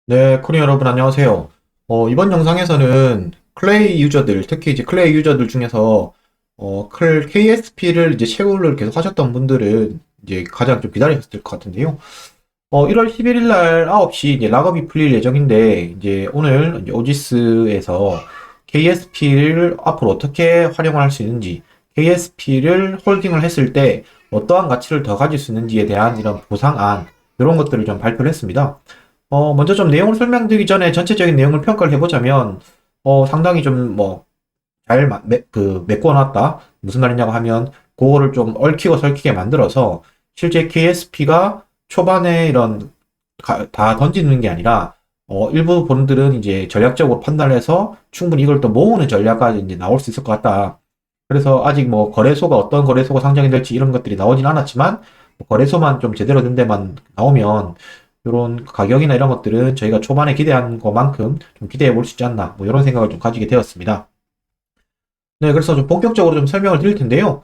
네, 코리아 여러분 안녕하세요. 이번 영상에서는 클레이 유저들, 특히 이제 클레이 유저들 중에서 KSP를 이제 채굴을 계속 하셨던 분들은 이제 가장 좀 기다리셨을 것 같은데요. 1월 11일 날 9시 이제 락업이 풀릴 예정인데 이제 오늘 이제 오지스에서 KSP를 앞으로 어떻게 활용할 수 있는지, KSP를 홀딩을 했을 때 어떠한 가치를 더 가질 수 있는지에 대한 이런 보상안, 이런 것들을 좀 발표를 했습니다. 먼저 좀 내용을 설명드리기 전에 전체적인 내용을 평가를 해보자면, 상당히 좀 뭐, 메꿔놨다. 무슨 말이냐고 하면, 그거를 좀 얽히고 설키게 만들어서, 실제 KSP가 초반에 다 던지는 게 아니라, 일부 분들은 이제 전략적으로 판단을 해서 충분히 이걸 또 모으는 전략까지 이제 나올 수 있을 것 같다. 그래서 아직 뭐 거래소가 어떤 거래소가 상장이 될지 이런 것들이 나오진 않았지만, 뭐 거래소만 좀 제대로 된 데만 나오면 이런 가격이나 이런 것들은 저희가 초반에 기대한 것만큼 좀 기대해 볼 수 있지 않나, 뭐 이런 생각을 좀 가지게 되었습니다. 네, 그래서 좀 본격적으로 좀 설명을 드릴 텐데요.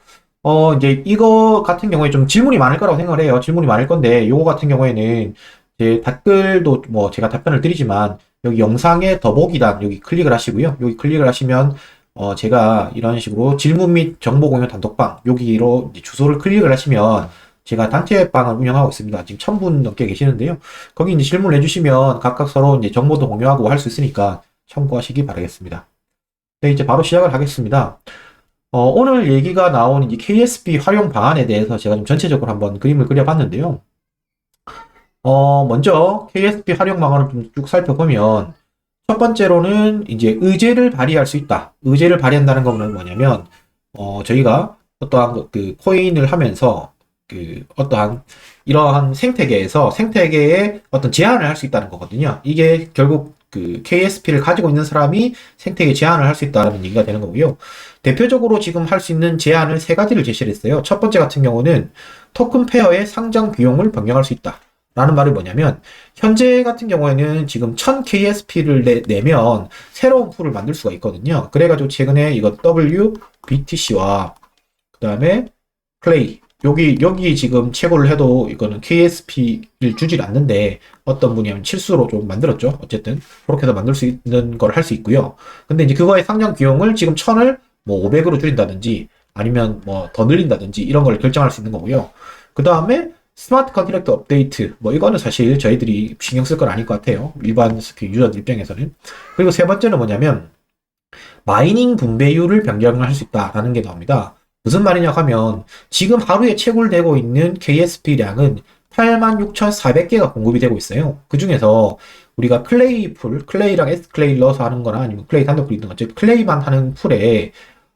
이제 이거 같은 경우에 좀 질문이 많을 거라고 생각을 해요. 질문이 많을 건데, 요거 같은 경우에는 제 댓글도 뭐 제가 답변을 드리지만, 여기 영상의 더보기란 여기 클릭을 하시고요. 여기 클릭을 하시면, 제가 이런 식으로 질문 및 정보 공유 단톡방, 여기로 이제 주소를 클릭을 하시면, 제가 단체방을 운영하고 있습니다. 지금 1000분 넘게 계시는데요. 거기 이제 질문을 해주시면 각각 서로 이제 정보도 공유하고 할 수 있으니까 참고하시기 바라겠습니다. 네, 이제 바로 시작을 하겠습니다. 오늘 얘기가 나온 이제 KSP 활용 방안에 대해서 제가 좀 전체적으로 한번 그림을 그려봤는데요. 먼저 KSP 활용 방안을 좀 쭉 살펴보면, 첫 번째로는 이제 의제를 발휘할 수 있다. 의제를 발휘한다는 거는 뭐냐면, 저희가 어떠한 그 코인을 하면서 어떠한 이러한 생태계에서 생태계에 어떤 제한을 할 수 있다는 거거든요. 이게 결국 그 KSP를 가지고 있는 사람이 생태계 제한을 할 수 있다는 얘기가 되는 거고요. 대표적으로 지금 할 수 있는 제한을 세 가지를 제시를 했어요. 첫 번째 같은 경우는 토큰 페어의 상장 비용을 변경할 수 있다. 라는 말이 뭐냐면, 현재 같은 경우에는 지금 1000KSP를 내면 새로운 풀을 만들 수가 있거든요. 그래가지고 최근에 이거 WBTC와 그 다음에 플레이, 여기 지금 채굴을 해도 이거는 KSP를 주질 않는데, 어떤 분이 하면 실수로 좀 만들었죠. 어쨌든 그렇게 해서 만들 수 있는 걸 할 수 있고요. 근데 이제 그거의 상장 비용을 지금 1000을 뭐 500으로 줄인다든지 아니면 뭐 더 늘린다든지 이런 걸 결정할 수 있는 거고요. 그 다음에 스마트 컨트랙트 업데이트, 뭐 이거는 사실 저희들이 신경 쓸 건 아닐 것 같아요. 일반 유저들 입장에서는. 그리고 세 번째는 뭐냐면, 마이닝 분배율을 변경을 할 수 있다라는 게 나옵니다. 무슨 말이냐 하면, 지금 하루에 채굴되고 있는 KSP량은 86,400개가 공급이 되고 있어요. 그 중에서 우리가 클레이랑 S클레이를 넣어서 하는 거나 아니면 클레이 단독 브리든 어차피 클레이만 하는 풀에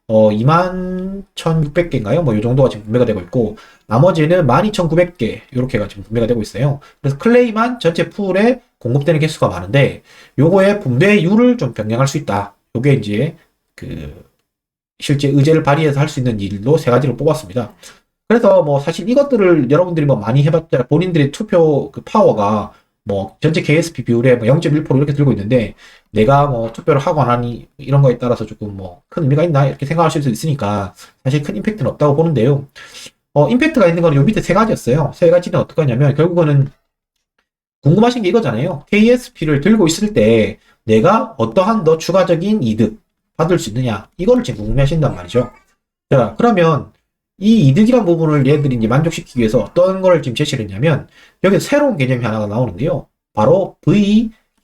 21,600개인가요? 뭐 이 정도가 지금 분배가 되고 있고, 나머지는 12,900개 이렇게가 지금 분배가 되고 있어요. 그래서 클레이만 전체 풀에 공급되는 개수가 많은데, 요거의 분배율을 좀 변경할 수 있다. 요게 이제 그 실제 의제를 발휘해서 할 수 있는 일로 세 가지를 뽑았습니다. 그래서 뭐 사실 이것들을 여러분들이 뭐 많이 해봤자 본인들의 투표 그 파워가 뭐 전체 KSP 비율에 뭐 0.1% 이렇게 들고 있는데, 내가 뭐 투표를 하고 안 하니 이런 거에 따라서 조금 뭐 큰 의미가 있나 이렇게 생각하실 수 있으니까 사실 큰 임팩트는 없다고 보는데요. 임팩트가 있는 거는 요 밑에 세 가지였어요. 세 가지는 어떻게 하냐면, 결국은 궁금하신 게 이거잖아요. KSP를 들고 있을 때 내가 어떠한 더 추가적인 이득 받을 수 있느냐, 이거를 지금 궁금해하신단 말이죠. 자, 그러면 이 이득이란 부분을 얘들이 이제 만족시키기 위해서 어떤 걸 지금 제시를 했냐면, 여기 새로운 개념이 하나가 나오는데요. 바로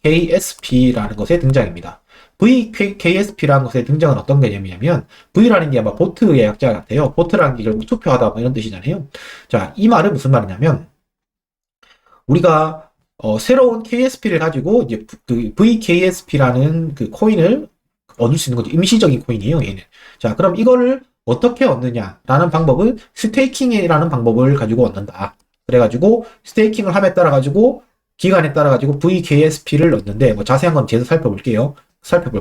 VKSP라는 것의 등장입니다. VKSP라는 것의 등장은 어떤 개념이냐면, V라는 게 아마 보트의 약자 같아요. 보트라는 게 결국 투표하다 뭐 이런 뜻이잖아요. 자, 이 말은 무슨 말이냐면, 우리가 새로운 KSP를 가지고 이제 그 VKSP라는 그 코인을 얻을 수 있는 거죠. 임시적인 코인이에요, 얘는. 자, 그럼 이거를 어떻게 얻느냐라는 방법은 스테이킹이라는 방법을 가지고 얻는다. 그래가지고 스테이킹을 함에 따라 가지고 기간에 따라 가지고 VKSP를 얻는데, 뭐 자세한 건 뒤에서 살펴볼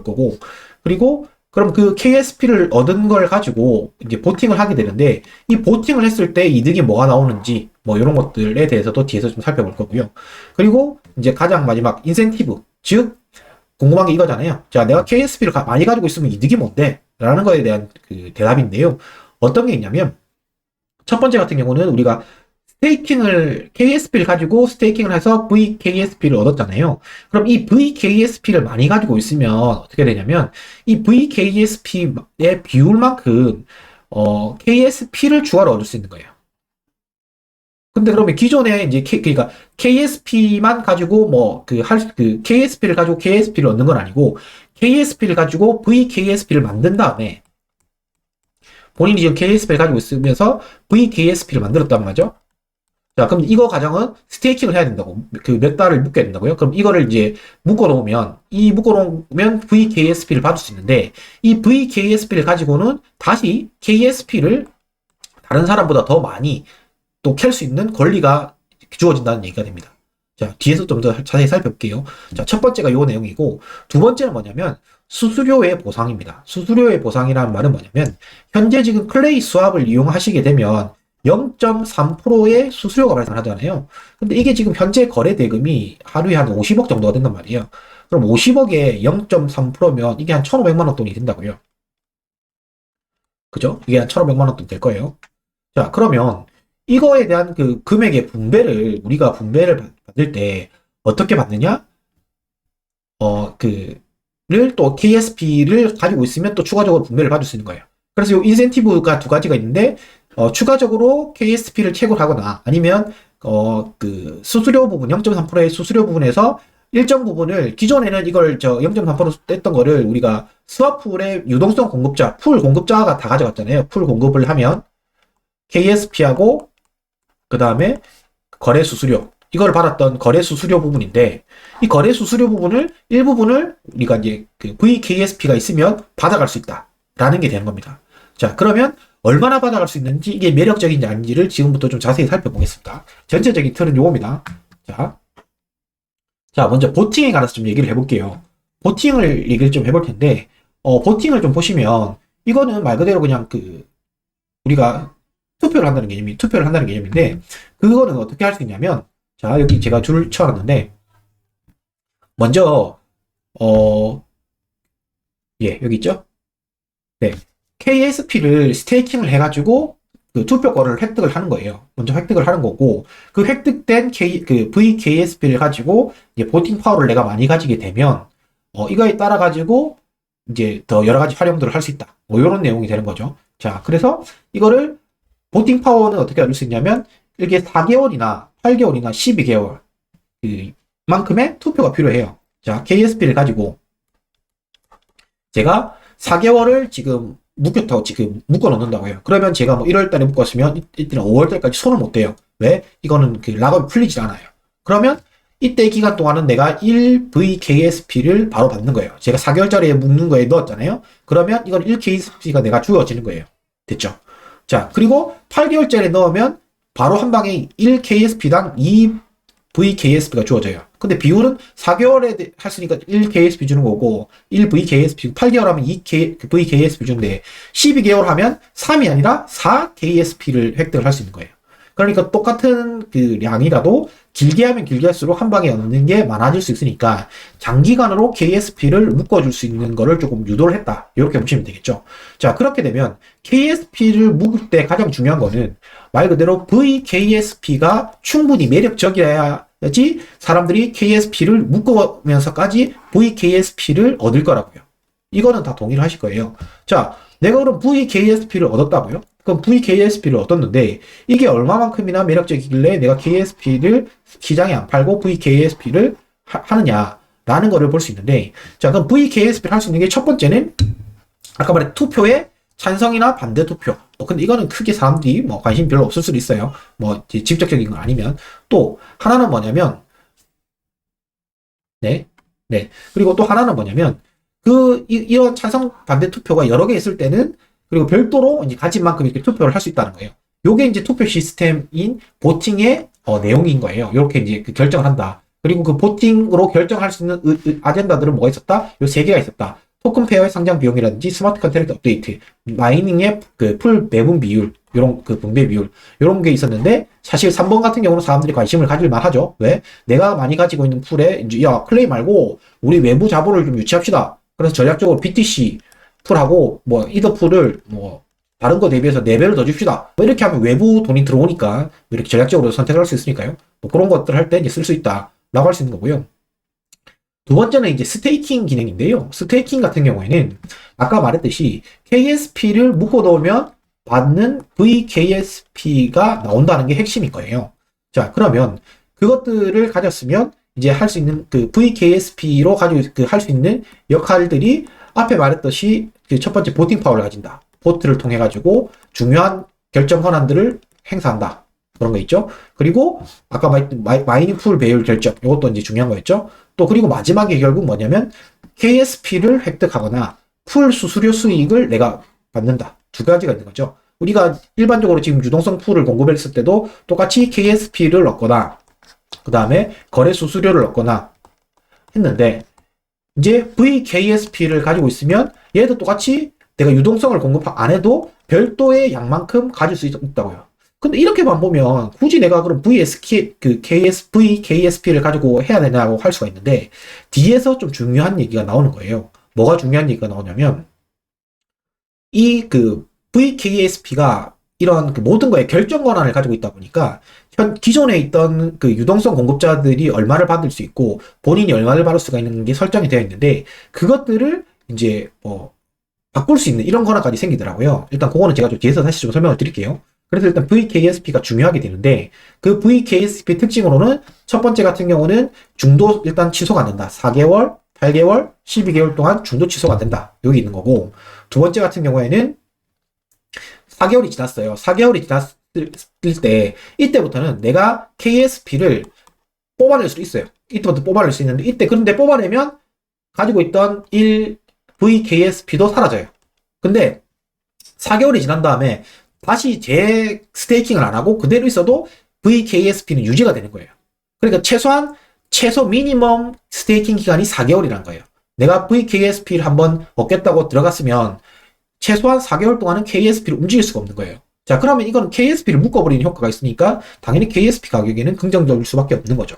거고. 그리고 그럼 그 KSP를 얻은 걸 가지고 이제 보팅을 하게 되는데, 이 보팅을 했을 때 이득이 뭐가 나오는지 뭐 이런 것들에 대해서도 뒤에서 좀 살펴볼 거고요. 그리고 이제 가장 마지막 인센티브, 즉 궁금한 게 이거잖아요. 자, 내가 KSP를 많이 가지고 있으면 이득이 뭔데? 라는 거에 대한 그 대답인데요. 어떤 게 있냐면, 첫 번째 같은 경우는 우리가 스테이킹을, KSP를 가지고 스테이킹을 해서 VKSP를 얻었잖아요. 그럼 이 VKSP를 많이 가지고 있으면 어떻게 되냐면, 이 VKSP의 비율만큼, KSP를 추가로 얻을 수 있는 거예요. 근데 그러면 기존에 이제 그러니까 KSP만 가지고 KSP를 가지고 KSP를 얻는 건 아니고, KSP를 가지고 VKSP를 만든 다음에, 본인이 지금 KSP를 가지고 있으면서 VKSP를 만들었단 말이죠. 자, 그럼 이거 가정은 스테이킹을 해야 된다고. 그 몇 달을 묶여야 된다고요. 그럼 이거를 이제 묶어놓으면 VKSP를 받을 수 있는데, 이 VKSP를 가지고는 다시 KSP를 다른 사람보다 더 많이 또 캘 수 있는 권리가 주어진다는 얘기가 됩니다. 자, 뒤에서 좀 더 자세히 살펴볼게요. 자, 첫 번째가 요 내용이고, 두 번째는 뭐냐면, 수수료의 보상입니다. 수수료의 보상이라는 말은 뭐냐면, 현재 지금 클레이 수압을 이용하시게 되면 0.3%의 수수료가 발생하잖아요. 근데 이게 지금 현재 거래 대금이 하루에 한 50억 정도가 된단 말이에요. 그럼 50억에 0.3%면 이게 한 1,500만 원 돈이 된다고요. 그죠? 이게 한 1,500만 원 돈 될 거예요. 자, 그러면 이거에 대한 그 금액의 우리가 분배를 받을 때 어떻게 받느냐? 를 또 KSP를 가지고 있으면 또 추가적으로 분배를 받을 수 있는 거예요. 그래서 이 인센티브가 두 가지가 있는데, 추가적으로 KSP를 채굴 하거나 아니면, 그 수수료 부분, 0.3%의 수수료 부분에서 일정 부분을 기존에는 이걸 0.3% 뗐던 거를 우리가 스와풀의 유동성 공급자, 풀 공급자가 다 가져갔잖아요. 풀 공급을 하면 KSP하고 그 다음에 거래 수수료, 이걸 받았던 거래 수수료 부분인데, 이 거래 수수료 부분을 일부분을 우리가 이제 그 VKSP가 있으면 받아갈 수 있다라는 게 되는 겁니다. 자, 그러면 얼마나 받아갈 수 있는지, 이게 매력적인지 아닌지를 지금부터 좀 자세히 살펴보겠습니다. 전체적인 틀은 요겁니다. 자, 먼저 보팅에 관해서 좀 얘기를 해볼게요. 보팅을 얘기를 좀 해볼 텐데, 보팅을 좀 보시면 이거는 말 그대로 그냥 우리가 투표를 한다는 개념인데, 그거는 어떻게 할 수 있냐면, 자, 여기 제가 줄을 쳐놨는데, 먼저, 여기 있죠? 네. KSP를 스테이킹을 해가지고, 그 투표권을 획득을 하는 거예요. 먼저 획득을 하는 거고, 그 획득된 VKSP를 가지고, 이제 보팅 파워를 내가 많이 가지게 되면, 이거에 따라 가지고, 이제 더 여러 가지 활용들을 할 수 있다. 뭐, 요런 내용이 되는 거죠. 자, 그래서 이거를 보팅 파워는 어떻게 얻을 수 있냐면, 이게 4개월이나 8개월이나 12개월 만큼의 투표가 필요해요. 자, KSP를 가지고 제가 4개월을 지금 묶어 놓는다고 해요. 그러면 제가 뭐 1월 달에 묶었으면 이때는 5월 달까지 손을 못 대요. 왜? 이거는 락업이 풀리지 않아요. 그러면 이때 기간 동안은 내가 1VKSP를 바로 받는 거예요. 제가 4개월짜리에 묶는 거에 넣었잖아요. 그러면 이건 1KSP가 내가 주어지는 거예요. 됐죠? 자, 그리고 8개월짜리 넣으면 바로 한 방에 1KSP당 2VKSP가 주어져요. 근데 비율은 4개월에 했으니까 1KSP 주는 거고, 1VKSP, 8개월 하면 2VKSP 주는데, 12개월 하면 3이 아니라 4KSP를 획득을 할 수 있는 거예요. 그러니까 똑같은 그 량이라도 길게 하면 길게 할수록 한 방에 얻는 게 많아질 수 있으니까 장기간으로 KSP를 묶어줄 수 있는 거를 조금 유도를 했다. 이렇게 보시면 되겠죠. 자, 그렇게 되면 KSP를 묶을 때 가장 중요한 거는 말 그대로 VKSP가 충분히 매력적이어야지 사람들이 KSP를 묶으면서까지 VKSP를 얻을 거라고요. 이거는 다 동의를 하실 거예요. 자, 내가 그럼 VKSP를 얻었다고요? 그럼 VKSP를 얻었는데 이게 얼마만큼이나 매력적이길래 내가 KSP를 시장에 안 팔고 VKSP를 하느냐라는 거를 볼 수 있는데, 자, 그럼 VKSP를 할 수 있는 게 첫 번째는 아까 말한 투표에 찬성이나 반대 투표. 근데 이거는 크게 사람들이 뭐 관심 별로 없을 수도 있어요. 뭐 직접적인 건 아니면. 또 하나는 뭐냐면, 그리고 또 하나는 뭐냐면, 이런 찬성 반대 투표가 여러 개 있을 때는, 그리고 별도로 이제 가진 만큼 이렇게 투표를 할 수 있다는 거예요. 요게 이제 투표 시스템인 보팅의 내용인 거예요. 이렇게 이제 결정을 한다. 그리고 그 보팅으로 결정할 수 있는 아젠다들은 뭐가 있었다? 요 세 개가 있었다. 토큰 페어의 상장 비용이라든지 스마트 컨트랙트 업데이트, 마이닝의 그 풀 매분 비율, 요런 그 분배 비율, 요런 게 있었는데, 사실 3번 같은 경우는 사람들이 관심을 가질 만하죠. 왜? 내가 많이 가지고 있는 풀에 이제 야, 클레이 말고 우리 외부 자본을 좀 유치합시다. 그래서 전략적으로 BTC 풀하고 뭐 이더 풀을 뭐 다른 거 대비해서 4배를 더 줍시다. 뭐 이렇게 하면 외부 돈이 들어오니까 뭐 이렇게 전략적으로 선택을 할 수 있으니까요. 뭐 그런 것들 할 때 이제 쓸 수 있다라고 할 수 있는 거고요. 두 번째는 이제 스테이킹 기능인데요. 스테이킹 같은 경우에는 아까 말했듯이 KSP를 묶어 놓으면 받는 VKSP가 나온다는 게 핵심인 거예요. 자, 그러면 그것들을 가졌으면 이제 할 수 있는 그 VKSP로 가지고 할 수 있는 역할들이 앞에 말했듯이 그 첫 번째 보팅 파워를 가진다. 보트를 통해 가지고 중요한 결정 권한들을 행사한다. 그런 거 있죠. 그리고 아까 마이닝 풀 배율 결정 이것도 이제 중요한 거였죠. 또 그리고 마지막에 결국 뭐냐면 KSP를 획득하거나 풀 수수료 수익을 내가 받는다. 두 가지가 있는 거죠. 우리가 일반적으로 지금 유동성 풀을 공급했을 때도 똑같이 KSP를 얻거나 그 다음에 거래 수수료를 얻거나 했는데 이제 VKSP를 가지고 있으면 얘도 똑같이 내가 유동성을 공급 안 해도 별도의 양만큼 가질 수 있다고요. 근데 이렇게만 보면 굳이 내가 그럼 VKSP를 가지고 해야 되냐고 할 수가 있는데 뒤에서 좀 중요한 얘기가 나오는 거예요. 뭐가 중요한 얘기가 나오냐면 이 그 VKSP가 이런 그 모든 거에 결정 권한을 가지고 있다 보니까 기존에 있던 그 유동성 공급자들이 얼마를 받을 수 있고 본인이 얼마를 받을 수가 있는 게 설정이 되어 있는데 그것들을 이제 바꿀 수 있는 이런 권한까지 생기더라고요. 일단 그거는 제가 좀 뒤에서 다시 좀 설명을 드릴게요. 그래서 일단 VKSP가 중요하게 되는데 그 VKSP 특징으로는 첫 번째 같은 경우는 중도 일단 취소가 안 된다. 4개월, 8개월, 12개월 동안 중도 취소가 안 된다. 여기 있는 거고 두 번째 같은 경우에는 4개월이 지났어요. 4개월이 지났을 때 이때부터는 내가 KSP를 뽑아낼 수도 있어요. 이때부터 뽑아낼 수 있는데 이때 그런데 뽑아내면 가지고 있던 1VKSP도 사라져요. 근데 4개월이 지난 다음에 다시 재스테이킹을 안 하고 그대로 있어도 VKSP는 유지가 되는 거예요. 그러니까 최소 미니멈 스테이킹 기간이 4개월이라는 거예요. 내가 VKSP를 한번 얻겠다고 들어갔으면 최소한 4개월 동안은 KSP를 움직일 수가 없는 거예요. 자, 그러면 이거는 KSP를 묶어버리는 효과가 있으니까 당연히 KSP 가격에는 긍정적일 수밖에 없는 거죠.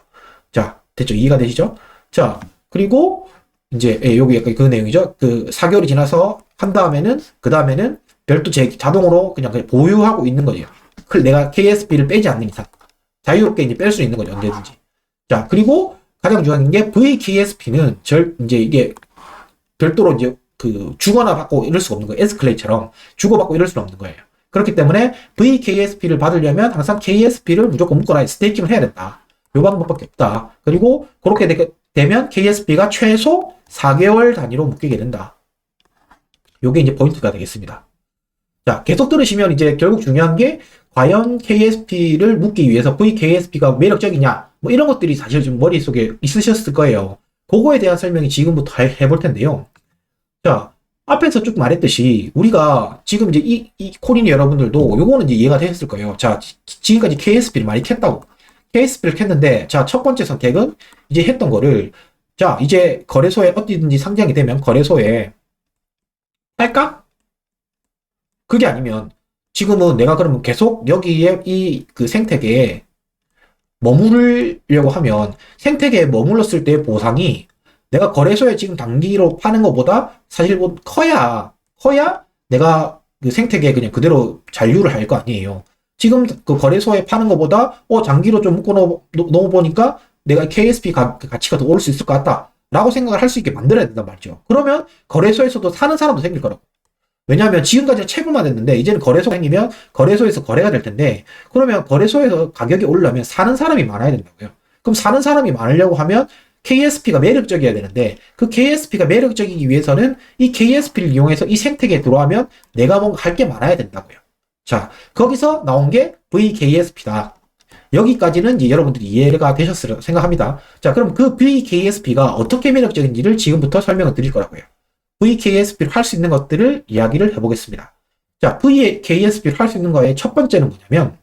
자, 됐죠? 이해가 되시죠? 자, 그리고 이제 여기 약간 그 내용이죠. 그 4개월이 지나서 한 다음에는 그 다음에는 별도 자동으로 그냥 보유하고 있는 거예요. 내가 KSP를 빼지 않는 이상 자유롭게 이제 뺄 수 있는 거죠. 언제든지. 자, 그리고 가장 중요한 게 VKSP는 이제 이게 별도로 이제 그 주거나 받고 이럴 수가 없는 거예요. 에스클레이처럼 주고받고 이럴 수는 없는 거예요. 그렇기 때문에 VKSP를 받으려면 항상 KSP를 무조건 묶어놔야 스테이킹을 해야 된다. 요 방법밖에 없다. 그리고 그렇게 되면 KSP가 최소 4개월 단위로 묶이게 된다. 요게 이제 포인트가 되겠습니다. 자, 계속 들으시면 이제 결국 중요한 게 과연 KSP를 묶기 위해서 VKSP가 매력적이냐 뭐 이런 것들이 사실 좀 머릿속에 있으셨을 거예요. 그거에 대한 설명이 지금부터 해볼 텐데요. 자, 앞에서 쭉 말했듯이 우리가 지금 이제 이 코린 여러분들도 요거는 이제 이해가 되셨을 거예요. 자, 지금까지 KSP를 많이 캤다고. KSP를 캤는데 자, 첫 번째 선택은 이제 했던 거를 자, 이제 거래소에 어디든지 상장이 되면 거래소에 할까? 그게 아니면 지금은 내가 그러면 계속 여기에 이 그 생태계에 머무르려고 하면 생태계에 머물렀을 때 보상이 내가 거래소에 지금 단기로 파는 것보다 사실 뭐 커야 내가 그 생태계에 그냥 그대로 잔류를 할 거 아니에요. 지금 그 거래소에 파는 것보다 장기로 좀 묶어 놓아보니까 내가 KSP 가치가 더 오를 수 있을 것 같다 라고 생각을 할 수 있게 만들어야 된단 말이죠. 그러면 거래소에서도 사는 사람도 생길 거라고. 왜냐하면 지금까지는 채굴만 했는데 이제는 거래소가 생기면 거래소에서 거래가 될 텐데 그러면 거래소에서 가격이 오르려면 사는 사람이 많아야 된다고요. 그럼 사는 사람이 많으려고 하면 KSP가 매력적이어야 되는데 그 KSP가 매력적이기 위해서는 이 KSP를 이용해서 이 생태계에 들어가면 내가 뭔가 할 게 많아야 된다고요. 자, 거기서 나온 게 VKSP다. 여기까지는 이제 여러분들이 이해가 되셨으리라 생각합니다. 자, 그럼 그 VKSP가 어떻게 매력적인지를 지금부터 설명을 드릴 거라고요. VKSP를 할 수 있는 것들을 이야기를 해보겠습니다. 자, VKSP를 할 수 있는 거의 첫 번째는 뭐냐면,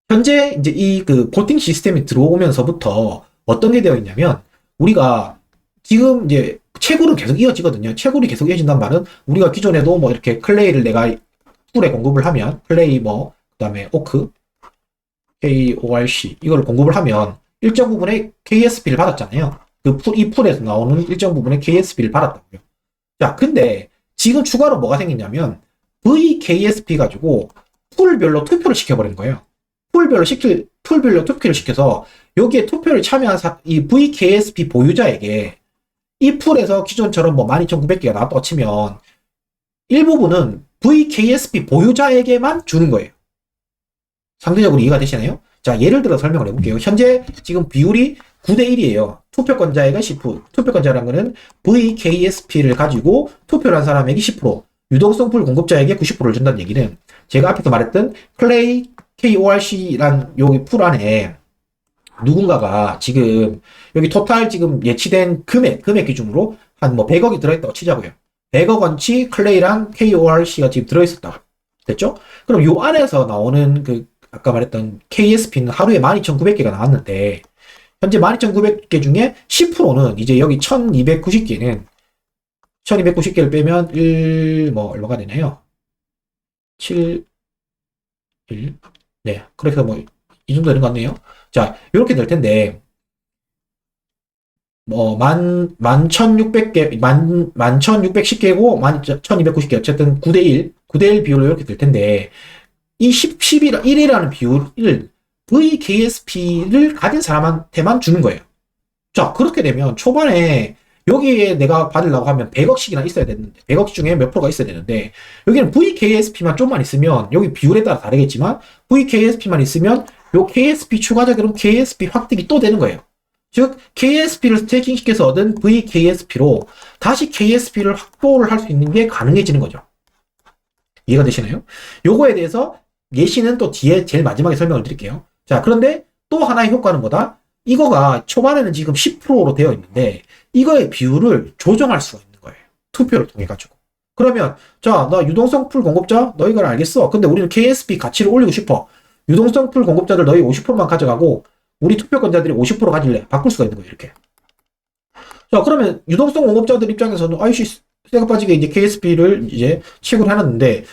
현재 이제 이 그 보팅 시스템이 들어오면서부터 어떤 게 되어 있냐면, 우리가 지금 이제 채굴은 계속 이어지거든요. 채굴이 계속 이어진단 말은 우리가 기존에도 뭐 이렇게 클레이를 내가 풀에 공급을 하면, 클레이 뭐, 그 다음에 오크, KORC, 이걸 공급을 하면 일정 부분의 KSP를 받았잖아요. 이 풀에서 나오는 일정 부분의 KSP를 받았다고요. 자, 근데 지금 추가로 뭐가 생기냐면 VKSP 가지고 풀별로 투표를 시켜버리는 거예요. 풀별로 투표를 시켜서 여기에 투표를 참여한 이 VKSP 보유자에게 이 풀에서 기존처럼 뭐 12,900개가 나왔다고 치면 일부분은 VKSP 보유자에게만 주는 거예요. 상대적으로 이해가 되시나요? 자, 예를 들어 설명을 해볼게요. 현재 지금 비율이 9대1이에요. 투표권자에게 10%. 투표권자라는 거는 VKSP를 가지고 투표를 한 사람에게 10%, 유동성 풀 공급자에게 90%를 준다는 얘기는 제가 앞에서 말했던 클레이 KORC란 여기 풀 안에 누군가가 지금 여기 토탈 지금 예치된 금액 기준으로 한 뭐 100억이 들어있다고 치자고요. 100억 원치 클레이랑 KORC가 지금 들어있었다고. 됐죠? 그럼 요 안에서 나오는 그 아까 말했던 KSP는 하루에 12,900개가 나왔는데 현재 12,900개 중에 10%는 이제 여기 1,290개는 1,290개를 빼면 1 얼마가 되나요? 7 1 네, 그래서 뭐 이 정도 되는 것 같네요. 자, 이렇게 될 텐데 뭐 11,600개 11,610개고 1290개 어쨌든 9대1 비율로 이렇게 될 텐데 이 1이라는 비율을 VKSP를 가진 사람한테만 주는 거예요. 자, 그렇게 되면 초반에 여기에 내가 받으려고 하면 100억씩이나 있어야 되는데 100억 중에 몇 프로가 있어야 되는데 여기는 VKSP만 좀만 있으면 여기 비율에 따라 다르겠지만 VKSP만 있으면 요 KSP 추가적으로 KSP 확대기 또 되는 거예요. 즉 KSP를 스테이킹 시켜서 얻은 VKSP로 다시 KSP를 확보를 할 수 있는 게 가능해지는 거죠. 이해가 되시나요? 요거에 대해서 예시는 또 뒤에 제일 마지막에 설명을 드릴게요. 자, 그런데 또 하나의 효과는 뭐다? 이거가 초반에는 지금 10%로 되어 있는데 이거의 비율을 조정할 수가 있는 거예요. 투표를 통해 가지고. 그러면 자, 나 유동성 풀 공급자 너 이걸 알겠어. 근데 우리는 KSP 가치를 올리고 싶어. 유동성 풀 공급자들 너희 50%만 가져가고 우리 투표권자들이 50% 가질래. 바꿀 수가 있는 거예요. 이렇게. 자, 그러면 유동성 공급자들 입장에서는 아이씨 세가 빠지게 이제 KSP를 이제 채굴을 해놨는데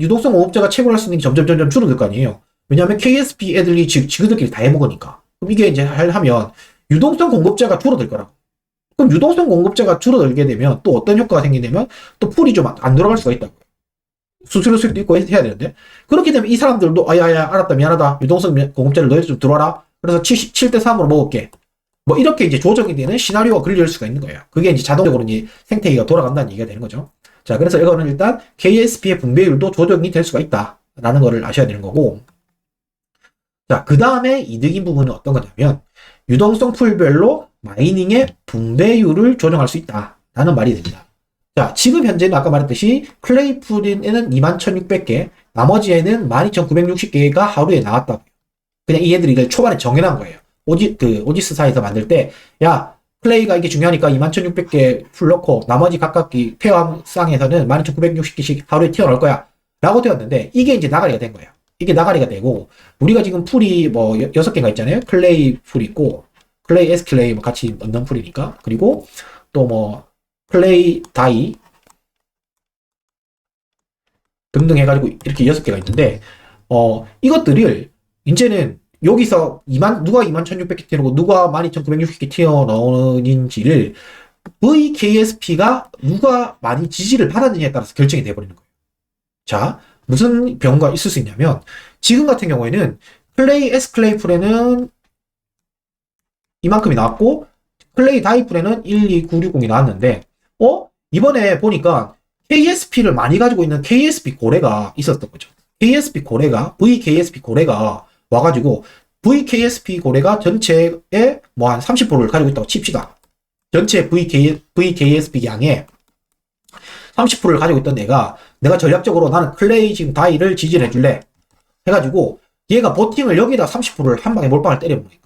유동성 공급자가 채굴할 수 있는 게 점점 줄어들 거 아니에요. 왜냐하면 KSP 애들이 지그들끼리 다 해먹으니까. 그럼 이게 이제 하면 유동성 공급자가 줄어들 거라고. 그럼 유동성 공급자가 줄어들게 되면 또 어떤 효과가 생기냐면 또 풀이 좀 안 들어갈 수가 있다고. 수수료 수익도 있고 해야 되는데 그렇게 되면 이 사람들도 아야야 알았다 미안하다 유동성 공급자를 너희들 좀 들어와라. 그래서 7대3으로 먹을게. 뭐 이렇게 이제 조정이 되는 시나리오가 걸릴 수가 있는 거예요. 그게 이제 자동적으로 이제 생태계가 돌아간다는 얘기가 되는 거죠. 자, 그래서 이거는 일단 KSP의 분배율도 조정이 될 수가 있다라는 거를 아셔야 되는 거고. 자, 그 다음에 이득인 부분은 어떤 거냐면 유동성 풀별로 마이닝의 분배율을 조정할 수 있다라는 말이 됩니다. 자, 지금 현재는 아까 말했듯이 클레이 풀에는 21,600개, 나머지에는 12,960개가 하루에 나왔다고요. 그냥 이 애들이 이걸 초반에 정해놓은 거예요. 오지스사에서 만들 때, 야, 클레이가 이게 중요하니까 21,600개 풀 넣고, 나머지 각각이 페어함상에서는 12,960개씩 하루에 튀어나올 거야. 라고 되었는데, 이게 이제 나가리가 된 거예요. 이게 나가리가 되고, 우리가 지금 풀이 뭐 6개가 있잖아요. 클레이 풀 있고, 클레이, S클레이 뭐 같이 넣는 풀이니까. 그리고 또 뭐, 클레이, 다이 등등 해가지고 이렇게 6개가 있는데, 이것들을 이제는 여기서 누가 21,600개 튀어나오고 누가 12,960개 튀어나오는지를 VKSP가 누가 많이 지지를 받았느냐에 따라서 결정이 돼버리는 거예요. 자, 무슨 변화가 있을 수 있냐면 지금 같은 경우에는 S클레이 풀에는 이만큼이 나왔고 클레이 다이 풀에는 12960이 나왔는데 이번에 보니까 KSP를 많이 가지고 있는 KSP 고래가 있었던 거죠. VKSP 고래가 와가지고 VKSP 고래가 전체의 뭐 한 30%를 가지고 있다고 칩시다. 전체 VKSP 양의 30%를 가지고 있던 애가 내가 전략적으로 나는 클레이 지금 다이를 지지를 해줄래 해가지고 얘가 버팅을 여기다 30%를 한 방에 몰빵을 때려버린 거예요.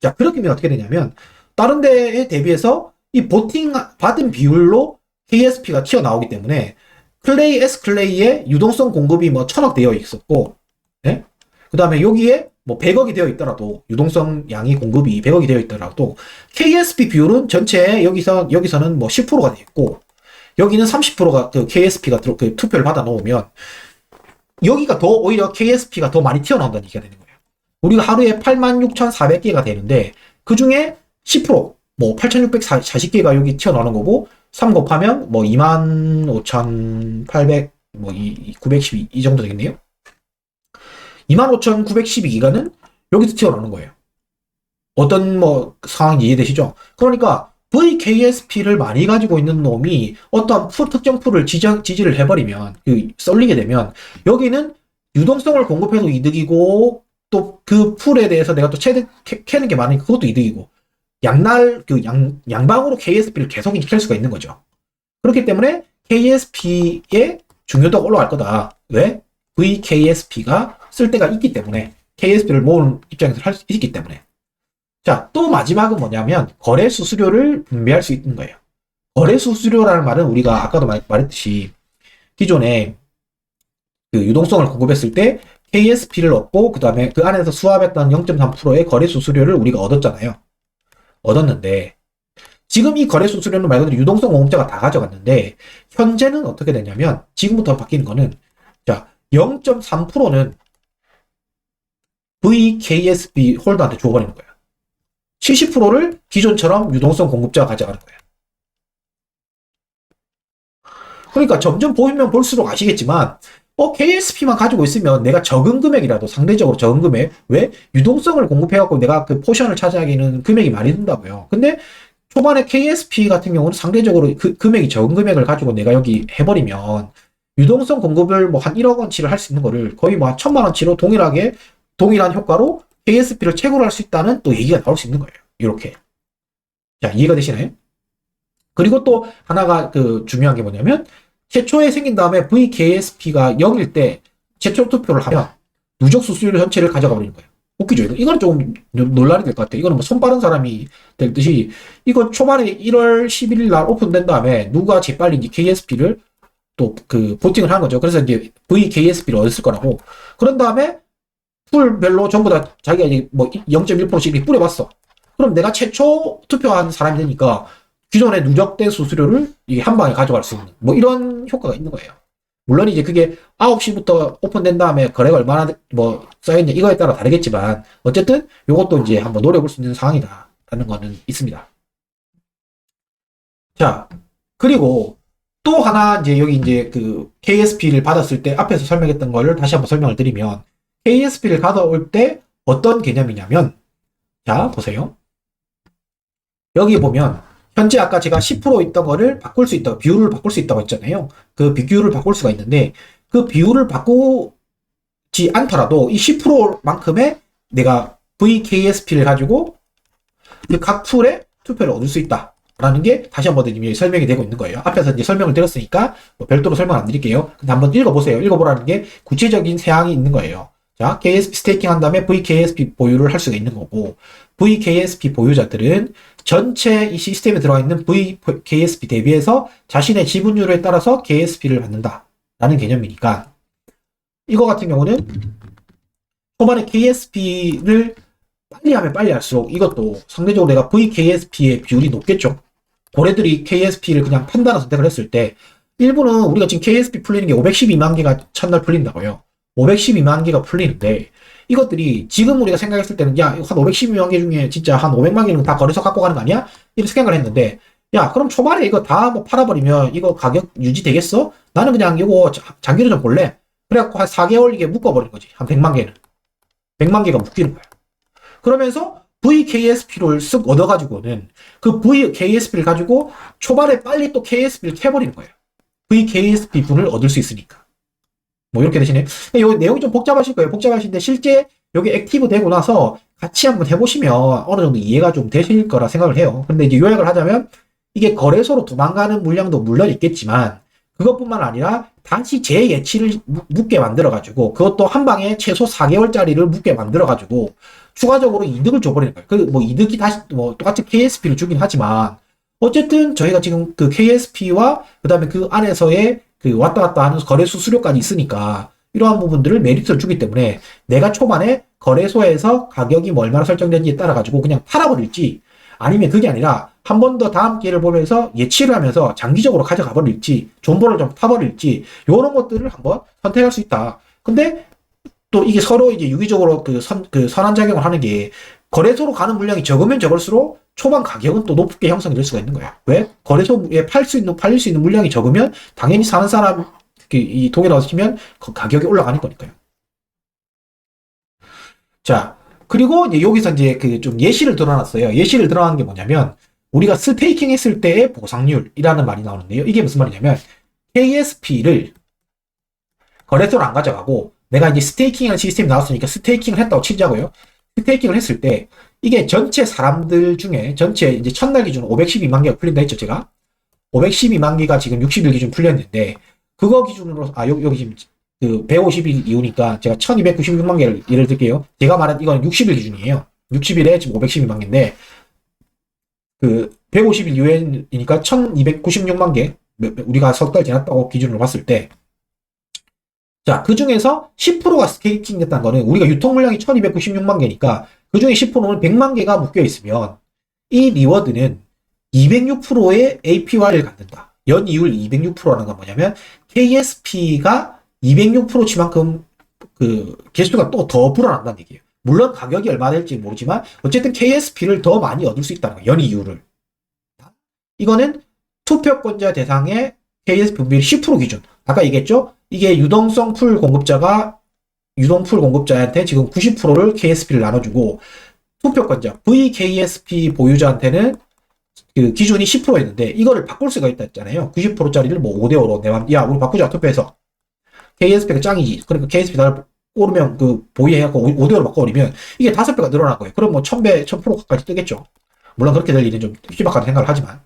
자, 그렇게 되면 어떻게 되냐면 다른 데에 대비해서 이 버팅 받은 비율로 KSP가 튀어나오기 때문에 S클레이의 유동성 공급이 뭐 1,000억 되어 있었고, 네? 그 다음에 여기에 뭐 100억이 되어 있더라도, 유동성 양이 공급이 100억이 되어 있더라도, KSP 비율은 전체 여기서는 뭐 10%가 되어 있고, 여기는 30%가 그 KSP가 그 투표를 받아 놓으면, 여기가 더 오히려 KSP가 더 많이 튀어나온다는 얘기가 되는 거예요. 우리가 하루에 86,400개가 되는데, 그 중에 10%, 뭐 8,640개가 여기 튀어나오는 거고, 3 곱하면 뭐 25,800, 뭐 912 이 정도 되겠네요. 25,912기가는 여기서 튀어나오는 거예요. 어떤 뭐 상황이 이해되시죠? 그러니까 VKSP를 많이 가지고 있는 놈이 어떠한 특정 풀을 지지를 해버리면, 썰리게 되면, 여기는 유동성을 공급해도 이득이고, 또 그 풀에 대해서 내가 또 캐는 게 많으니까 그것도 이득이고, 양방으로 KSP를 계속 캘 수가 있는 거죠. 그렇기 때문에 KSP의 중요도가 올라갈 거다. 왜? VKSP가 쓸 데가 있기 때문에, KSP를 모으는 입장에서 할 수 있기 때문에. 자, 또 마지막은 뭐냐면 거래 수수료를 분배할 수 있는 거예요. 거래 수수료라는 말은 우리가 아까도 말했듯이 기존에 그 유동성을 공급했을 때 KSP를 얻고 그 다음에 그 안에서 수합했던 0.3%의 거래 수수료를 우리가 얻었잖아요. 얻었는데 지금 이 거래 수수료는 말 그대로 유동성 공급자가 다 가져갔는데 현재는 어떻게 되냐면 지금부터 바뀌는 거는 자, 0.3%는 VKSP 홀더한테 줘버리는 거예요. 70%를 기존처럼 유동성 공급자가 가져가는 거예요. 그러니까 점점 보면 볼수록 아시겠지만 KSP만 가지고 있으면 내가 적은 금액이라도 상대적으로 적은 금액, 왜? 유동성을 공급해갖고 내가 그 포션을 차지하기는 금액이 많이 든다고요. 근데 초반에 KSP 같은 경우는 상대적으로 그 금액이 적은 금액을 가지고 내가 여기 해버리면 유동성 공급을 뭐 한 1억 원치를 할 수 있는 거를 거의 뭐 한 1,000만 원치로 동일한 효과로 KSP를 채굴 할 수 있다는 또 얘기가 나올 수 있는 거예요. 이렇게. 자, 이해가 되시나요? 그리고 또 하나가 중요한 게 뭐냐면 최초에 생긴 다음에 VKSP가 0일 때 최초 투표를 하면 누적 수수료 전체를 가져가 버리는 거예요. 웃기죠? 이거는 조금 논란이 될 것 같아요. 이거는 뭐 손 빠른 사람이 될 듯이 이거 초반에 1월 11일 날 오픈된 다음에 누가 재빨리 이제 KSP를 또 보팅을 한 거죠. 그래서 이제 VKSP를 얻었을 거라고. 그런 다음에 풀별로 전부 다 자기가 이제 뭐 0.1%씩 뿌려봤어. 그럼 내가 최초 투표한 사람이 되니까 기존에 누적된 수수료를 이게 한 방에 가져갈 수 있는 뭐 이런 효과가 있는 거예요. 물론 이제 그게 9시부터 오픈된 다음에 거래가 얼마나 뭐 쌓였냐 이거에 따라 다르겠지만 어쨌든 이것도 이제 한번 노려볼 수 있는 상황이다라는 거는 있습니다. 자, 그리고 또 하나 이제 여기 이제 KSP를 받았을 때 앞에서 설명했던 거를 다시 한번 설명을 드리면 KSP를 가져올 때 어떤 개념이냐면 자, 보세요. 여기 보면 현재 아까 제가 10% 있던 거를 바꿀 수 있다고, 비율을 바꿀 수 있다고 했잖아요. 그 비율을 바꿀 수가 있는데 그 비율을 바꾸지 않더라도 이 10%만큼의 내가 VKSP를 가지고 각 풀에 투표를 얻을 수 있다라는 게 다시 한번 이미 설명이 되고 있는 거예요. 앞에서 이제 설명을 드렸으니까 뭐 별도로 설명 안 드릴게요. 근데 한번 읽어보세요. 읽어보라는 게 구체적인 사항이 있는 거예요. 자, KSP 스테이킹 한 다음에 VKSP 보유를 할 수가 있는 거고 VKSP 보유자들은 전체 이 시스템에 들어가 있는 VKSP 대비해서 자신의 지분율에 따라서 KSP를 받는다라는 개념이니까 이거 같은 경우는 초반에 KSP를 빨리 하면 빨리 할수록 이것도 상대적으로 내가 VKSP의 비율이 높겠죠. 고래들이 KSP를 그냥 판단한 선택을 했을 때 일부는 우리가 지금 KSP 풀리는 게 512만 개가 첫날 풀린다고요. 512만 개가 풀리는데 이것들이 지금 우리가 생각했을 때는 야, 한 512만 개 중에 진짜 한 500만 개는 다 거래소 갖고 가는 거 아니야? 이렇게 생각을 했는데 야, 그럼 초반에 이거 다 뭐 팔아버리면 이거 가격 유지되겠어? 나는 그냥 이거 장기로 좀 볼래. 그래갖고 한 4개월 이게 묶어버린 거지. 한 100만 개는. 100만 개가 묶이는 거야. 그러면서 VKSP를 쓱 얻어가지고는 그 VKSP를 가지고 초반에 빨리 또 KSP를 캐버리는 거예요. VKSP 분을 얻을 수 있으니까. 뭐 이렇게 되시네. 이 내용이 좀 복잡하실 거예요. 복잡하신데 실제 여기 액티브 되고 나서 같이 한번 해보시면 어느 정도 이해가 좀 되실 거라 생각을 해요. 근데 이제 요약을 하자면 이게 거래소로 도망가는 물량도 물론 있겠지만 그것뿐만 아니라 다시 재예치를 묻게 만들어가지고 그것도 한 방에 최소 4개월짜리를 묻게 만들어가지고 추가적으로 이득을 줘버리는 거예요. 그 뭐 이득이 다시 뭐 똑같이 KSP를 주긴 하지만 어쨌든 저희가 지금 그 KSP와 그 다음에 그 안에서의 왔다 갔다 하는 거래 수수료까지 있으니까 이러한 부분들을 메리트를 주기 때문에 내가 초반에 거래소에서 가격이 뭐 얼마나 설정된지에 따라 가지고 그냥 팔아버릴지 아니면 그게 아니라 한 번 더 다음 기회를 보면서 예치를 하면서 장기적으로 가져가 버릴지 존버를 좀 타버릴지 이런 것들을 한번 선택할 수 있다. 근데 또 이게 서로 이제 유기적으로 선한작용을 하는 게 거래소로 가는 물량이 적으면 적을수록 초반 가격은 또 높게 형성이 될 수가 있는 거야. 왜? 거래소에 팔릴 수 있는 물량이 적으면 당연히 사는 사람 이 통일화 시키면 가격이 올라가는 거니까요. 자, 그리고 이제 여기서 이제 그 좀 예시를 들어놨어요. 예시를 들어놓은 게 뭐냐면, 우리가 스테이킹 했을 때의 보상률이라는 말이 나오는데요. 이게 무슨 말이냐면, KSP를 거래소로 안 가져가고, 내가 이제 스테이킹이라는 시스템이 나왔으니까 스테이킹을 했다고 치자고요. 스테이킹을 했을 때, 이게 전체 사람들 중에, 전체 이제 첫날 기준 512만 개가 풀린다 했죠, 제가? 512만 개가 지금 60일 기준 풀렸는데, 그거 기준으로, 여기 지금 그 150일 이후니까 제가 1296만 개를 예를 들게요. 제가 말한 이건 60일 기준이에요. 60일에 지금 512만 개인데, 그 150일 이후이니까 1296만 개, 우리가 석 달 지났다고 기준으로 봤을 때, 자, 그 중에서 10%가 스테이킹 됐다는 거는 우리가 유통 물량이 1296만 개니까 그 중에 10%는 100만 개가 묶여 있으면 이 리워드는 206%의 APY를 갖는다. 연이율 206%라는 건 뭐냐면 KSP가 206%치만큼 그 개수가 또 더 불어난다는 얘기예요. 물론 가격이 얼마 될지 모르지만 어쨌든 KSP를 더 많이 얻을 수 있다는 거예요. 연이율을. 이거는 투표권자 대상의 KSP 분배율 10% 기준. 아까 얘기했죠? 이게 유동성 풀 공급자가 유동 풀 공급자한테 지금 90%를 KSP를 나눠주고 투표권자 VKSP 보유자한테는 그 기준이 10%였는데 이거를 바꿀 수가 있다 했잖아요. 90%짜리를 뭐 5대5로 내가 야 우리 바꾸자 투표해서 KSP가 짱이지. 그러니까 KSP 나를 오르면 그 보유해갖고 5대5로 바꿔버리면 이게 5배가 늘어날 거예요. 그럼 뭐 1000배, 1000%까지 뜨겠죠. 물론 그렇게 될 일은 좀 희박하다는 생각을 하지만.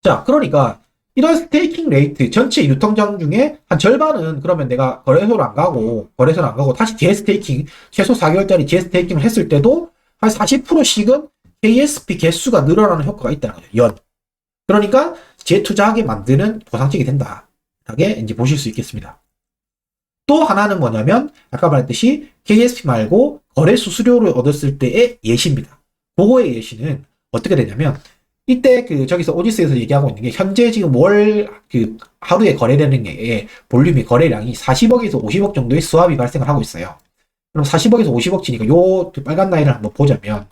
자, 그러니까 이런 스테이킹 레이트 전체 유통장 중에 한 절반은 그러면 내가 거래소를 안 가고 다시 재스테이킹 최소 4개월짜리 재스테이킹을 했을 때도 한 40%씩은 KSP 개수가 늘어나는 효과가 있다는 거죠. 연. 그러니까 재투자하게 만드는 보상책이 된다. 라게 이제 보실 수 있겠습니다. 또 하나는 뭐냐면 아까 말했듯이 KSP 말고 거래 수수료를 얻었을 때의 예시입니다. 그거의 예시는 어떻게 되냐면 이때 그 저기서 오지스에서 얘기하고 있는 게 현재 지금 월 그 하루에 거래되는 게 볼륨이 거래량이 40억에서 50억 정도의 수합이 발생을 하고 있어요. 그럼 40억에서 50억 치니까 요 빨간 라인을 한번 보자면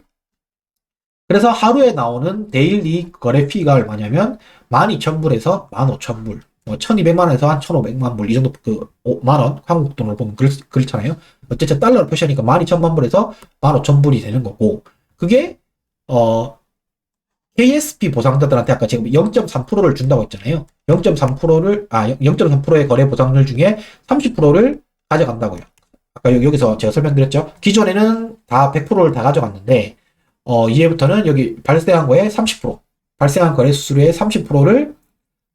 그래서 하루에 나오는 데일리 거래 피가 얼마냐면 12,000불에서 15,000불 뭐 1200만원에서 한 1500만 불 이 정도 그 만원 한국 돈으로 보면 그렇잖아요. 어쨌든 달러로 표시하니까 12,000만 불에서 15,000불이 되는 거고 그게 KSP 보상자들한테 아까 지금 0.3%를 준다고 했잖아요. 0.3%의 거래 보상률 중에 30%를 가져간다고요. 아까 여기서 제가 설명드렸죠. 기존에는 다 100%를 다 가져갔는데, 이제부터는 여기 발생한 거에 30%, 발생한 거래 수수료의 30%를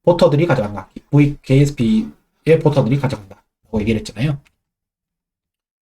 보터들이 가져간다. VKSP의 보터들이 가져간다. 라고 얘기를 했잖아요.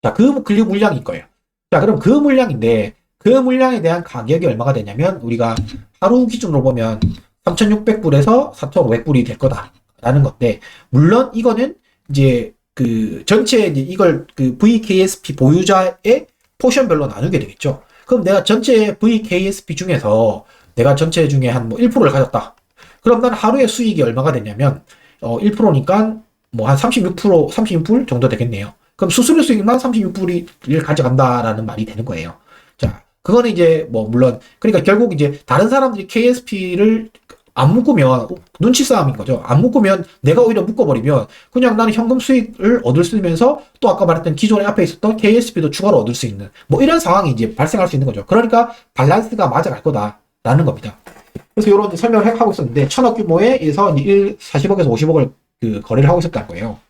자, 그 물량일 거예요. 자, 그럼 그 물량인데, 그 물량에 대한 가격이 얼마가 되냐면 우리가 하루 기준으로 보면 3,600불에서 4,500불이 될 거다라는 건데 물론 이거는 이제 그 전체 이제 이걸 그 VKSP 보유자의 포션별로 나누게 되겠죠. 그럼 내가 전체 VKSP 중에서 내가 전체 중에 한 뭐 1%를 가졌다. 그럼 난 하루에 수익이 얼마가 되냐면 1%니까 뭐 한 36불 정도 되겠네요. 그럼 수수료 수익만 36불을 가져간다라는 말이 되는 거예요. 자, 그거는 이제 뭐 물론 그러니까 결국 이제 다른 사람들이 KSP를 안 묶으면 눈치 싸움인 거죠. 안 묶으면 내가 오히려 묶어버리면 그냥 나는 현금 수익을 얻을 수 있으면서 또 아까 말했던 기존에 앞에 있었던 KSP도 추가로 얻을 수 있는 뭐 이런 상황이 이제 발생할 수 있는 거죠. 그러니까 밸런스가 맞아갈 거다라는 겁니다. 그래서 이런 설명을 하고 있었는데 1,000억 규모에서 40억에서 50억을 그 거래를 하고 있었다는 거예요.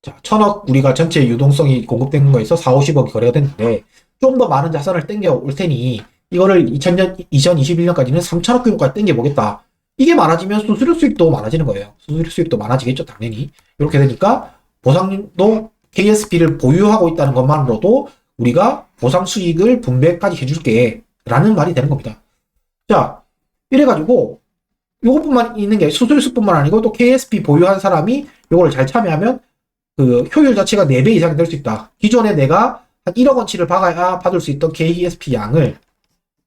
자, 1,000억 우리가 전체 유동성이 공급된 거에서 4, 50억이 거래가 됐는데 좀 더 많은 자산을 땡겨 올 테니 이거를 2021년까지는 3,000억 규모까지 땡겨 보겠다. 이게 많아지면 수수료 수익도 많아지는 거예요. 수수료 수익도 많아지겠죠, 당연히. 이렇게 되니까 보상도 KSP를 보유하고 있다는 것만으로도 우리가 보상 수익을 분배까지 해줄게 라는 말이 되는 겁니다. 자, 이래가지고 요것뿐만 있는 게 수수료 수뿐만 아니고 또 KSP 보유한 사람이 요거를 잘 참여하면 그 효율 자체가 4배 이상이 될 수 있다. 기존에 내가 한 1억 원치를 박아야 받을 수 있던 KSP 양을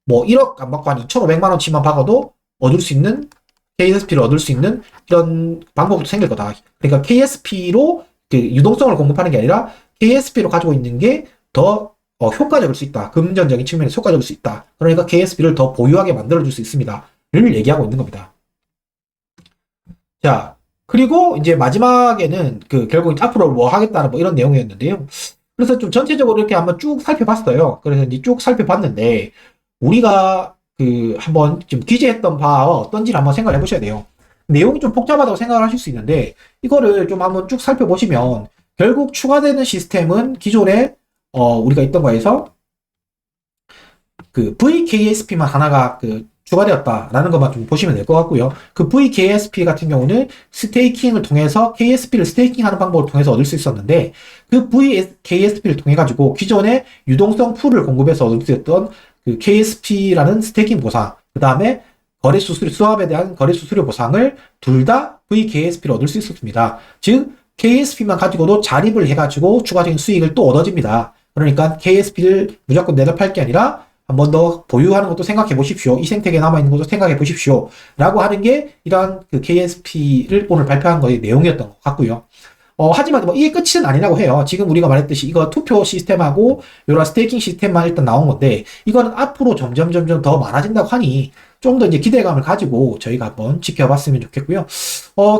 뭐 1억 안 받고 한 2,500만 원치만 박아도 얻을 수 있는 KSP를 얻을 수 있는 이런 방법도 생길 거다. 그러니까 KSP로 그 유동성을 공급하는 게 아니라 KSP로 가지고 있는 게 더 효과적일 수 있다. 금전적인 측면에서 효과적일 수 있다. 그러니까 KSP를 더 보유하게 만들어줄 수 있습니다. 를 얘기하고 있는 겁니다. 자, 그리고 이제 마지막에는 그 결국 앞으로 뭐 하겠다는 뭐 이런 내용이었는데요. 그래서 좀 전체적으로 이렇게 한번 쭉 살펴봤어요. 그래서 이제 쭉 살펴봤는데 우리가 그 한번 좀 기재했던 바와 어떤지를 한번 생각을 해보셔야 돼요. 내용이 좀 복잡하다고 생각을 하실 수 있는데 이거를 좀 한번 쭉 살펴보시면 결국 추가되는 시스템은 기존에 우리가 있던 거에서 그 VKSP만 하나가 그 추가되었다라는 것만 좀 보시면 될 것 같고요. 그 VKSP 같은 경우는 스테이킹을 통해서 KSP를 스테이킹하는 방법을 통해서 얻을 수 있었는데 그 VKSP를 통해 가지고 기존의 유동성 풀을 공급해서 얻을 수 있었던 그 KSP라는 스테이킹 보상, 그 다음에 거래 수수료 수합에 대한 거래 수수료 보상을 둘 다 VKSP를 얻을 수 있었습니다. 즉 KSP만 가지고도 자립을 해가지고 추가적인 수익을 또 얻어집니다. 그러니까 KSP를 무조건 내다 팔 게 아니라 한 번 더 보유하는 것도 생각해 보십시오. 이 생태계에 남아있는 것도 생각해 보십시오. 라고 하는 게 이러한 그 KSP를 오늘 발표한 거의 내용이었던 것 같고요. 하지만 뭐 이게 끝은 아니라고 해요. 지금 우리가 말했듯이 이거 투표 시스템하고 이런 스테이킹 시스템만 일단 나온 건데 이거는 앞으로 점점 더 많아진다고 하니 좀 더 이제 기대감을 가지고 저희가 한번 지켜봤으면 좋겠고요.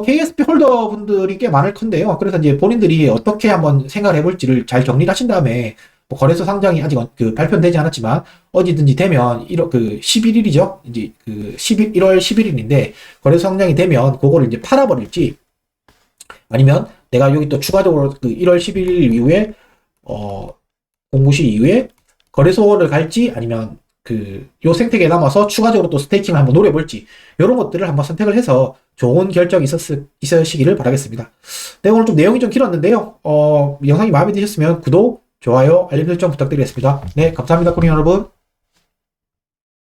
KSP 홀더 분들이 꽤 많을 텐데요. 그래서 이제 본인들이 어떻게 한번 생각을 해볼지를 잘 정리를 하신 다음에 뭐 거래소 상장이 아직 그 발표되지 않았지만 어디든지 되면 11일이죠. 이제 그 1월 11일인데 거래소 상장이 되면 그거를 이제 팔아버릴지 아니면 내가 여기 또 추가적으로 그 1월 11일 이후에 공구시 이후에 거래소를 갈지 아니면 그 요 생태계에 남아서 추가적으로 또 스테이킹을 한번 노려볼지 이런 것들을 한번 선택을 해서 좋은 결정이 있으시기를 바라겠습니다. 네, 오늘 좀 내용이 좀 길었는데요. 영상이 마음에 드셨으면 구독, 좋아요, 알림 설정 부탁드리겠습니다. 네, 감사합니다, 고객 여러분.